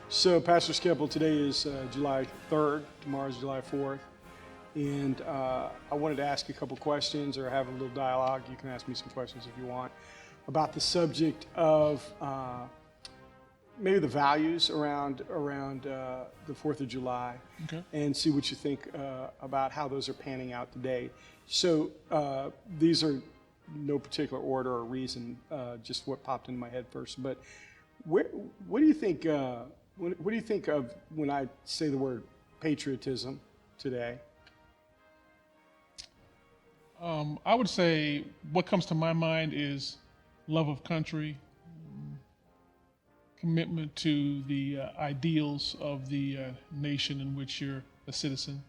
So, Pastor Skepple, today is July 3rd, tomorrow's July 4th, and I wanted to ask you a couple questions or have a little dialogue. You can ask me some questions if you want about the subject of maybe the values around the 4th of July, Okay. and see what you think about how those are panning out today. So, these are no particular order or reason, just what popped into my head first. But what do you think? What do you think of when I say the word patriotism today? I would say what comes to my mind is love of country, commitment to the ideals of the nation in which you're a citizen.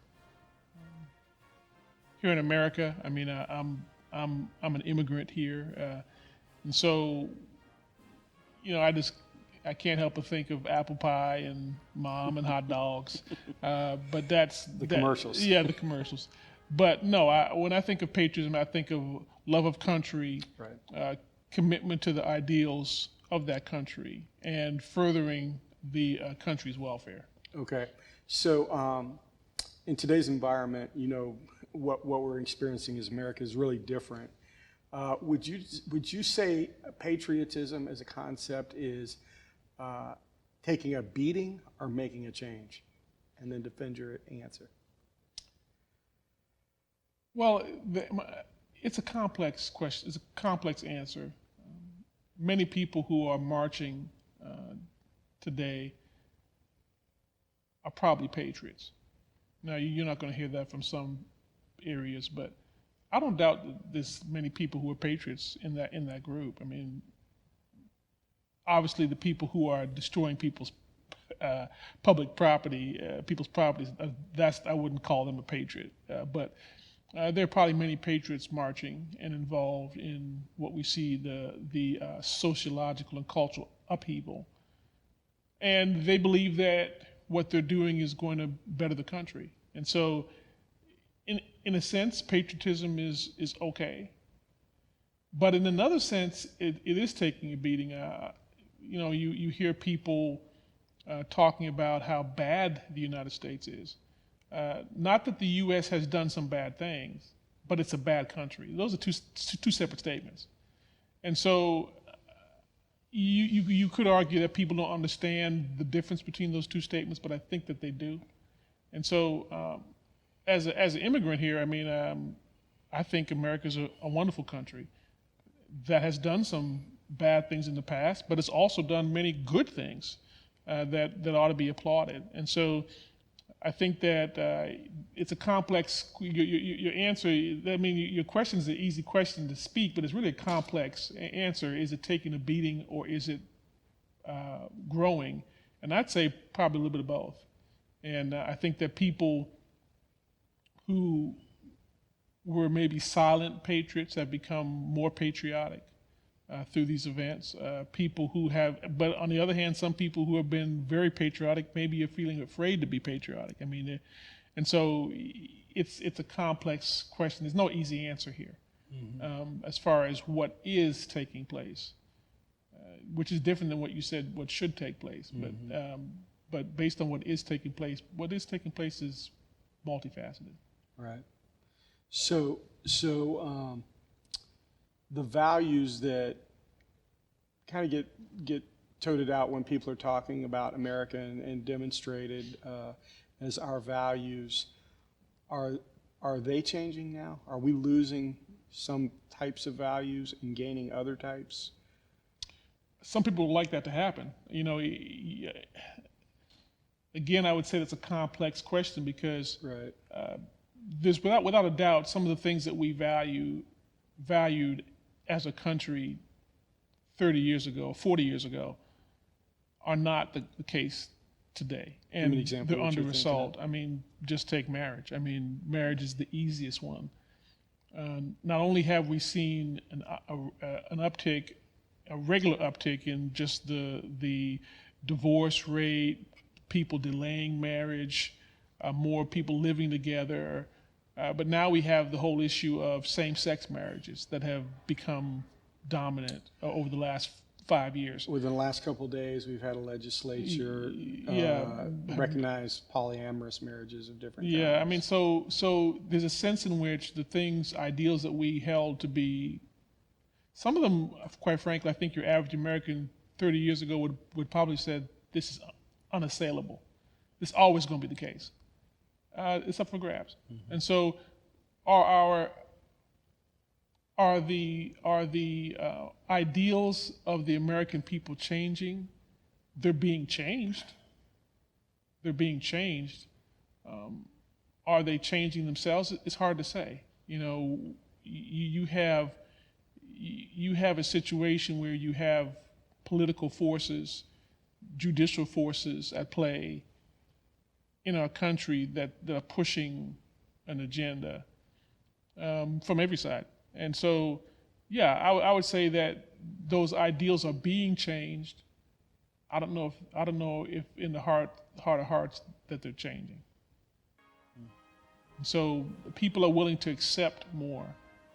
Here in America, I mean, I'm an immigrant here, and so I can't help but think of apple pie and mom and hot dogs, but that's The commercials. Yeah, the commercials. But no, when I think of patriotism, I think of love of country, Right. Commitment to the ideals of that country, and furthering the country's welfare. Okay. So, in today's environment, what we're experiencing as America is really different. Would you say patriotism as a concept is taking a beating or making a change? And then defend your answer. Well, it's a complex question. It's a complex answer. Many people who are marching today are probably patriots. Now, you're not going to hear that from some areas, but I don't doubt that there's many people who are patriots in that group. I mean, obviously, the people who are destroying people's public property, people's properties, I wouldn't call them a patriot. But there are probably many patriots marching and involved in what we see the sociological and cultural upheaval, and they believe that what they're doing is going to better the country. And so, in a sense, patriotism is okay, but in another sense, it is taking a beating. You hear people talking about how bad the United States is. Not that the U.S. has done some bad things, but it's a bad country. Those are two separate statements. And so you could argue that people don't understand the difference between those two statements, but I think that they do. And so as an immigrant here, I mean, I think America's a wonderful country that has done some bad things in the past, but it's also done many good things that ought to be applauded. And so I think that it's a complex. Your answer. I mean, your question is an easy question to speak, but it's really a complex answer. Is it taking a beating or is it growing? And I'd say probably a little bit of both. And I think that people who were maybe silent patriots have become more patriotic through these events. People who have, but on the other hand, some people who have been very patriotic maybe are feeling afraid to be patriotic. I mean, and so it's a complex question. There's no easy answer here as far as what is taking place, which is different than what you said, what should take place. But based on what is taking place is multifaceted. Right. So the values that kind of get toted out when people are talking about America and demonstrated as our values, are they changing now? Are we losing some types of values and gaining other types? Some people would like that to happen. Again, I would say that's a complex question because Right. there's without a doubt some of the things that we valued as a country 30 years ago, 40 years ago, are not the case today. And Give me an example they're of what under you're thinking assault. I mean, just take marriage. I mean, marriage is the easiest one. Not only have we seen an uptick, a regular uptick in just the divorce rate, people delaying marriage, more people living together, but now we have the whole issue of same-sex marriages that have become dominant over the last 5 years. Within the last couple of days, we've had a legislature Yeah. recognize polyamorous marriages of different Yeah, kinds. I mean, so there's a sense in which the ideals that we held to be, some of them, quite frankly, I think your average American 30 years ago would probably said this is unassailable. This is always going to be the case. It's up for grabs. Mm-hmm. And so, are the ideals of the American people changing? They're being changed. They're being changed. Are they changing themselves? It's hard to say. You know, you have a situation where you have political forces, judicial forces at play in our country that are pushing an agenda from every side. And so, yeah, I would say that those ideals are being changed. I don't know if in the heart of hearts that they're changing. So people are willing to accept more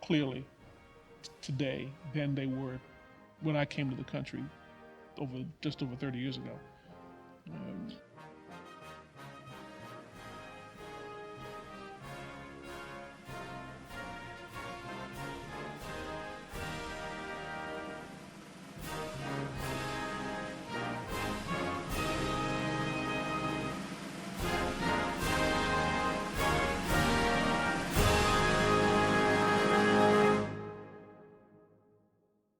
clearly today than they were when I came to the country just over 30 years ago.